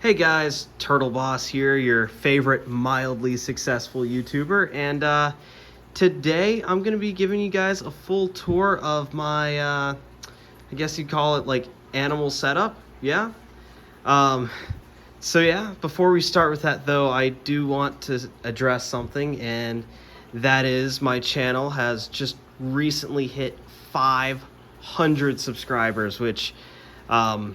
Hey guys, Turtle Boss here, your favorite mildly successful YouTuber, and today I'm going to be giving you guys a full tour of my, I guess you'd call it like animal setup, yeah? Um, before we start with that though, I do want to address something, and that is my channel has just recently hit 500 subscribers, which, a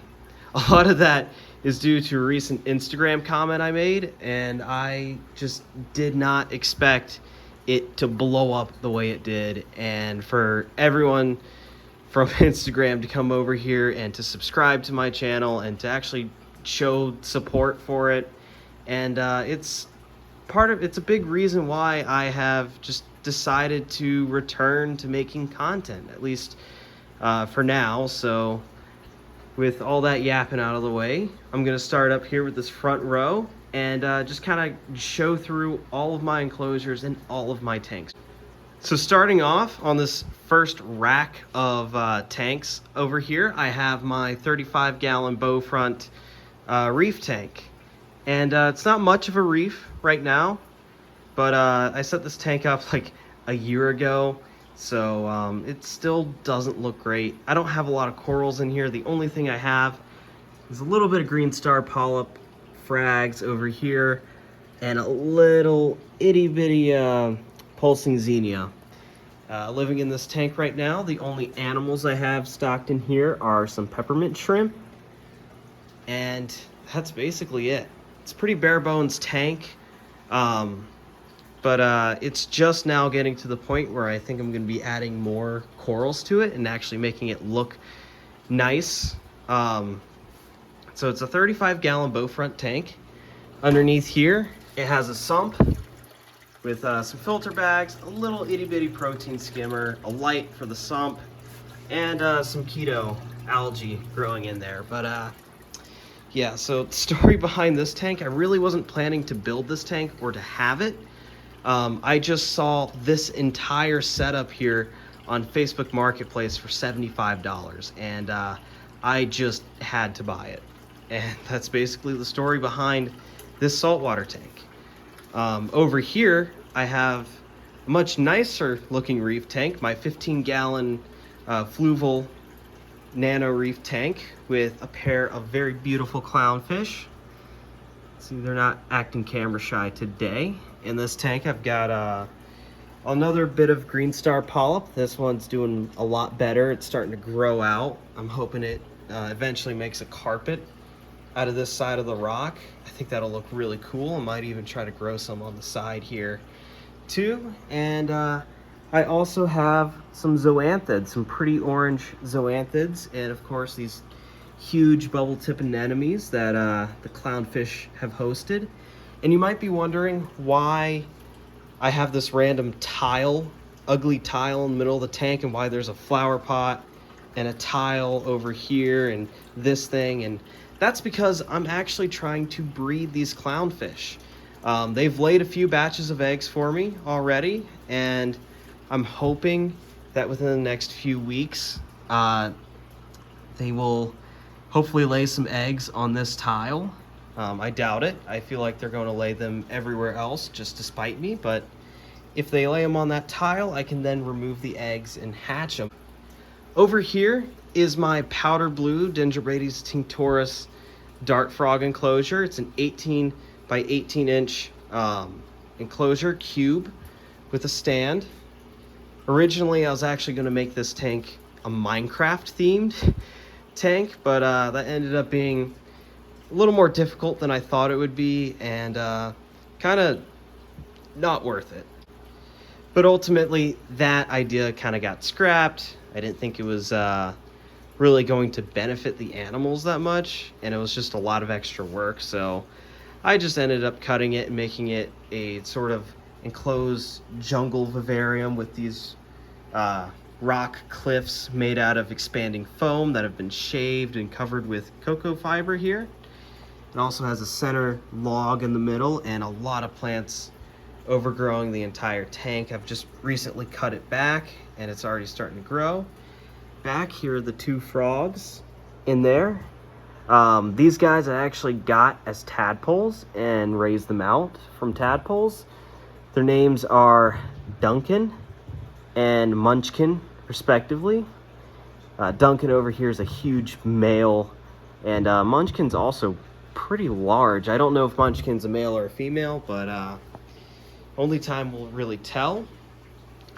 lot of that is due to a recent Instagram comment I made, and I just did not expect it to blow up the way it did, and for everyone from Instagram to come over here and to subscribe to my channel and to actually show support for it. And it's a big reason why I have just decided to return to making content, at least for now. So with all that yapping out of the way, I'm gonna start up here with this front row and just kind of show through all of my enclosures and all of my tanks. So starting off on this first rack of tanks over here, I have my 35-gallon bow front reef tank. And it's not much of a reef right now, but I set this tank up like a year ago, so it still doesn't look great. I don't have a lot of corals in here. The only thing I have is a little bit of green star polyp frags over here and a little itty bitty pulsing xenia. Living in this tank right now, the only animals I have stocked in here are some peppermint shrimp, and that's basically it. It's a pretty bare bones tank, but it's just now getting to the point where I think I'm going to be adding more corals to it and actually making it look nice. So it's a 35-gallon bow front tank. Underneath here, it has a sump with some filter bags, a little itty-bitty protein skimmer, a light for the sump, and some keto algae growing in there. But yeah, so the story behind this tank, I really wasn't planning to build this tank or to have it. I just saw this entire setup here on Facebook Marketplace for $75, and I just had to buy it. And that's basically the story behind this saltwater tank. Over here, I have a much nicer looking reef tank, my 15-gallon fluval nano reef tank with a pair of very beautiful clownfish. See, they're not acting camera shy today. In this tank, I've got another bit of green star polyp. This one's doing a lot better. It's starting to grow out. I'm hoping it eventually makes a carpet out of this side of the rock. I think that'll look really cool. I might even try to grow some on the side here too. And I also have some zoanthids, some pretty orange zoanthids, and of course these huge bubble tip anemones that the clownfish have hosted. And you might be wondering why I have this random tile, ugly tile in the middle of the tank, and why there's a flower pot and a tile over here and this thing. And that's because I'm actually trying to breed these clownfish. They've laid a few batches of eggs for me already, and I'm hoping that within the next few weeks, they will hopefully lay some eggs on this tile. I doubt it. I feel like they're going to lay them everywhere else just to spite me, but if they lay them on that tile, I can then remove the eggs and hatch them. Over here is my powder blue Dendrobates tinctoris dart frog enclosure. It's an 18 by 18 inch enclosure cube with a stand. Originally, I was actually going to make this tank a Minecraft themed tank, but that ended up being a little more difficult than I thought it would be, and kind of not worth it. But ultimately, that idea kind of got scrapped. I didn't think it was really going to benefit the animals that much, and it was just a lot of extra work, so I just ended up cutting it and making it a sort of enclosed jungle vivarium with these rock cliffs made out of expanding foam that have been shaved and covered with cocoa fiber here. It also has a center log in the middle and a lot of plants overgrowing the entire tank. I've just recently cut it back and it's already starting to grow. Back here are the two frogs in there. These guys I actually got as tadpoles and raised them out from tadpoles. Their names are Duncan and Munchkin, respectively. Duncan over here is a huge male, and Munchkin's also pretty large. I don't know if Munchkin's a male or a female, but only time will really tell.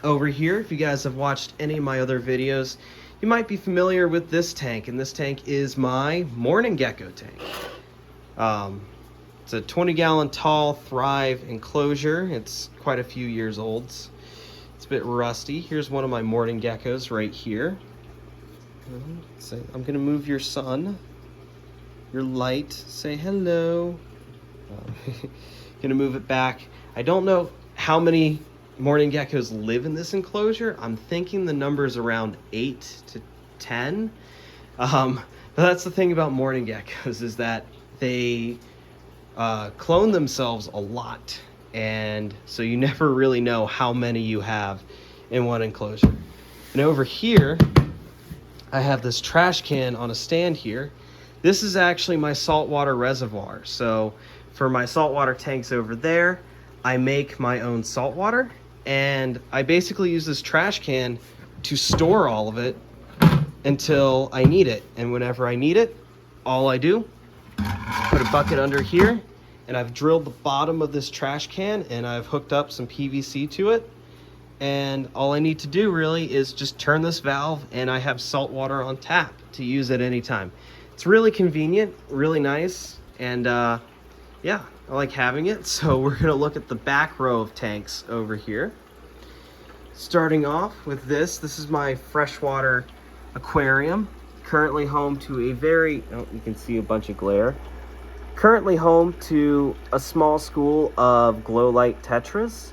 Over here, if you guys have watched any of my other videos, you might be familiar with this tank, and this tank is my morning gecko tank. It's a 20-gallon tall Thrive enclosure. It's quite a few years old. It's a bit rusty. Here's one of my morning geckos right here. So I'm gonna move your sun, your light. Say hello. Gonna move it back. I don't know how many morning geckos live in this enclosure. I'm thinking the number is around 8 to 10. But that's the thing about morning geckos, is that they clone themselves a lot, and so you never really know how many you have in one enclosure. And over here I have this trash can on a stand here. This is actually my saltwater reservoir. So for my saltwater tanks over there, I make my own saltwater, and I basically use this trash can to store all of it until I need it. And whenever I need it, all I do, put a bucket under here, and I've drilled the bottom of this trash can, and I've hooked up some PVC to it. And all I need to do really is just turn this valve, and I have salt water on tap to use at any time. It's really convenient, really nice, and yeah, I like having it. So we're gonna look at the back row of tanks over here. Starting off with this is my freshwater aquarium, currently home to a very, oh, you can see a bunch of glare. Currently home to a small school of glow light tetras.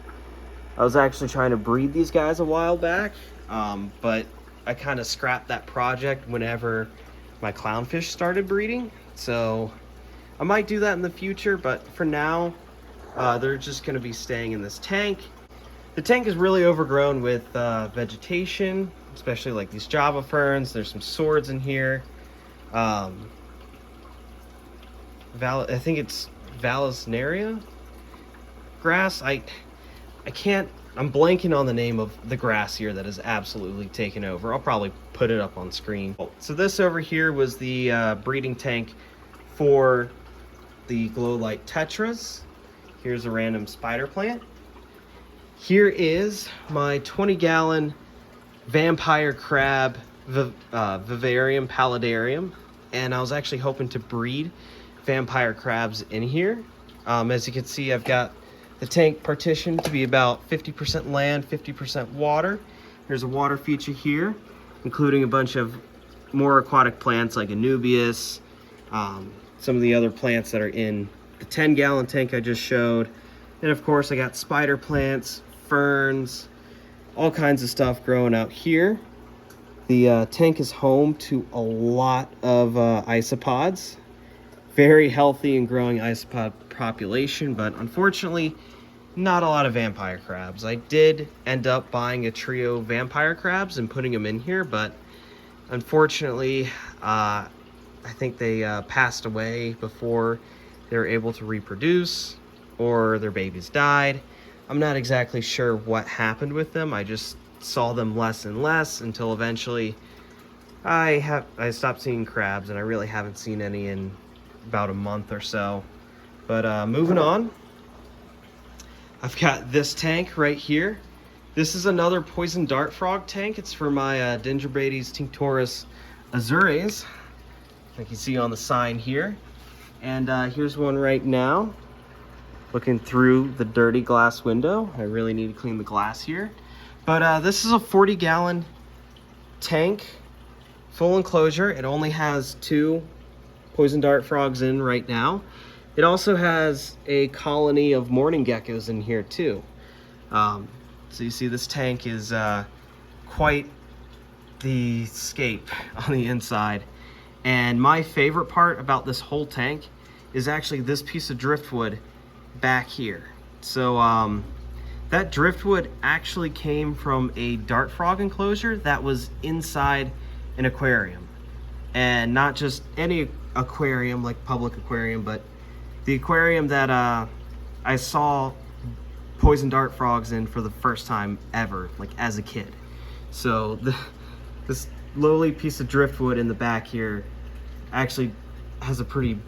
I was actually trying to breed these guys a while back, but I kind of scrapped that project whenever my clownfish started breeding. So I might do that in the future, but for now, they're just going to be staying in this tank. The tank is really overgrown with vegetation, especially like these Java ferns. There's some swords in here. I think it's Vallisneria grass. I'm blanking on the name of the grass here that is absolutely taken over. I'll probably put it up on screen. So this over here was the breeding tank for the glow light tetras. Here's a random spider plant. Here is my 20-gallon vampire crab vivarium paludarium, and I was actually hoping to breed vampire crabs in here. As you can see, I've got the tank partitioned to be about 50% land, 50% water. There's a water feature here, including a bunch of more aquatic plants like Anubias, some of the other plants that are in the 10-gallon tank I just showed. And of course, I got spider plants, ferns, all kinds of stuff growing out here. The tank is home to a lot of isopods. Very healthy and growing isopod population, but unfortunately not a lot of vampire crabs. I did end up buying a trio of vampire crabs and putting them in here, but unfortunately I think they passed away before they were able to reproduce, or their babies died. I'm not exactly sure what happened with them. I just saw them less and less until eventually I stopped seeing crabs, and I really haven't seen any in about a month or so. But moving on, I've got this tank right here. This is another poison dart frog tank. It's for my Dendrobates tinctoris azures, like you see on the sign here. And here's one right now, looking through the dirty glass window. I really need to clean the glass here. But this is a 40-gallon tank, full enclosure. It only has 2 poison dart frogs in right now. It also has a colony of morning geckos in here too. So you see this tank is quite the scape on the inside. And my favorite part about this whole tank is actually this piece of driftwood back here. So that driftwood actually came from a dart frog enclosure that was inside an aquarium. And not just any aquarium, like public aquarium, but the aquarium that I saw poison dart frogs in for the first time ever, like as a kid. So this lowly piece of driftwood in the back here actually has a pretty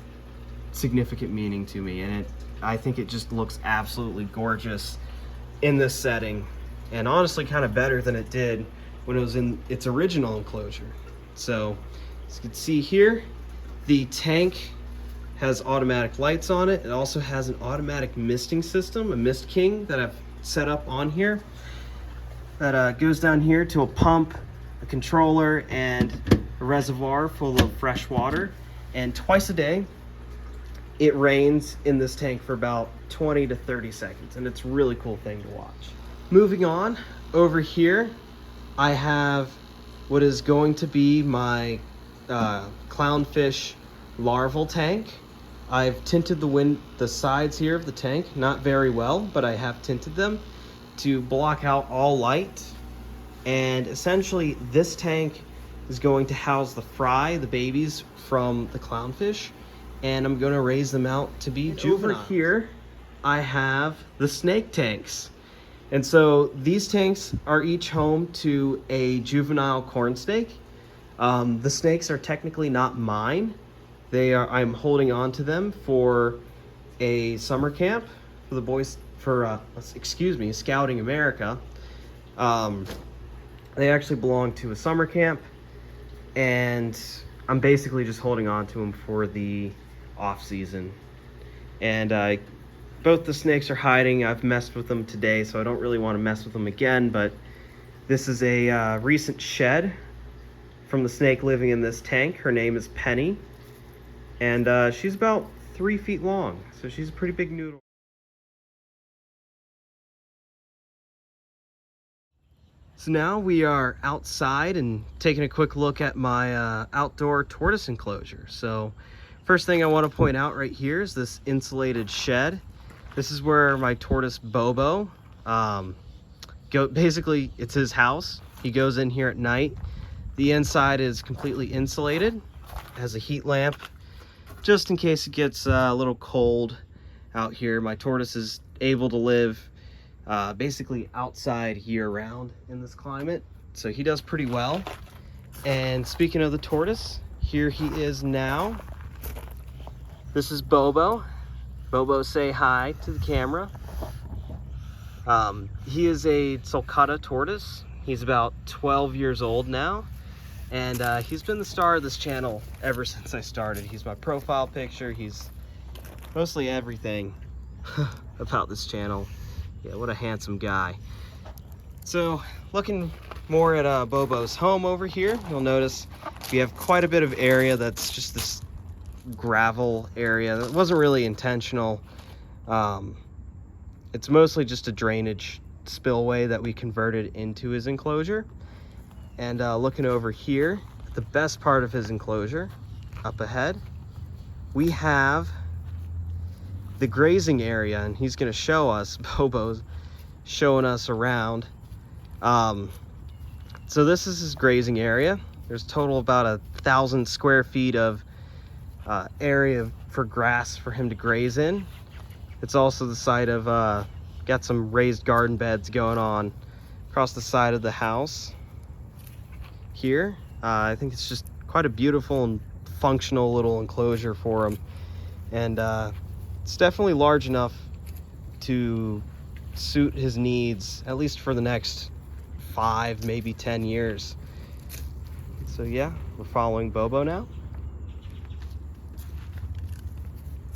significant meaning to me, and I think it just looks absolutely gorgeous in this setting, and honestly kind of better than it did when it was in its original enclosure. So as you can see here, the tank has automatic lights on it. It also has an automatic misting system, a Mist King that I've set up on here, that goes down here to a pump, a controller, and a reservoir full of fresh water. And twice a day, it rains in this tank for about 20 to 30 seconds, and it's a really cool thing to watch. Moving on, over here, I have what is going to be my clownfish larval tank. I've tinted the sides here of the tank, not very well, but I have tinted them to block out all light. And essentially this tank is going to house the fry, the babies from the clownfish, and I'm going to raise them out to be juvenile. Over here, I have the snake tanks. And so these tanks are each home to a juvenile corn snake. The snakes are technically not mine. I'm holding on to them for a summer camp for the boys, for Scouting America. They actually belong to a summer camp, and I'm basically just holding on to them for the off season. And both the snakes are hiding. I've messed with them today, so I don't really want to mess with them again, but this is a recent shed from the snake living in this tank. Her name is Penny, and she's about 3 feet long, so she's a pretty big noodle. So now we are outside and taking a quick look at my outdoor tortoise enclosure. So first thing I want to point out right here is this insulated shed. This is where my tortoise Bobo, basically it's his house. He goes in here at night. The inside is completely insulated. It has a heat lamp just in case it gets a little cold out here. My tortoise is able to live basically outside year-round in this climate, so he does pretty well. And speaking of the tortoise, here he is now. This is Bobo. Bobo, say hi to the camera. He is a sulcata tortoise. He's about 12 years old now, and he's been the star of this channel ever since I started. He's my profile picture. He's mostly everything about this channel. Yeah, what a handsome guy. So looking more at Bobo's home over here, you'll notice we have quite a bit of area that's just this gravel area. That wasn't really intentional. It's mostly just a drainage spillway that we converted into his enclosure. And looking over here, the best part of his enclosure, up ahead, we have the grazing area, and he's going to show us, Bobo's showing us around. So this is his grazing area. There's total about 1,000 square feet of area for grass for him to graze in. It's also the site of got some raised garden beds going on across the side of the house here. I think it's just quite a beautiful and functional little enclosure for him, and it's definitely large enough to suit his needs, at least for the next 5, maybe 10 years. So yeah, we're following Bobo now.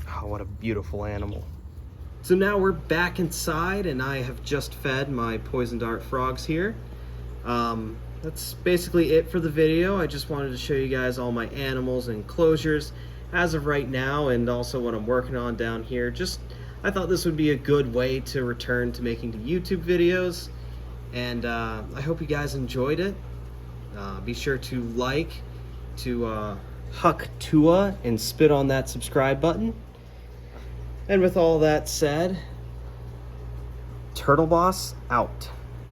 Oh, what a beautiful animal. So now we're back inside, and I have just fed my poison dart frogs here. That's basically it for the video. I just wanted to show you guys all my animals and enclosures as of right now, and also what I'm working on down here. I thought this would be a good way to return to making the YouTube videos, and I hope you guys enjoyed it. Be sure to huck Tua and spit on that subscribe button. And with all that said, Turtle Boss out.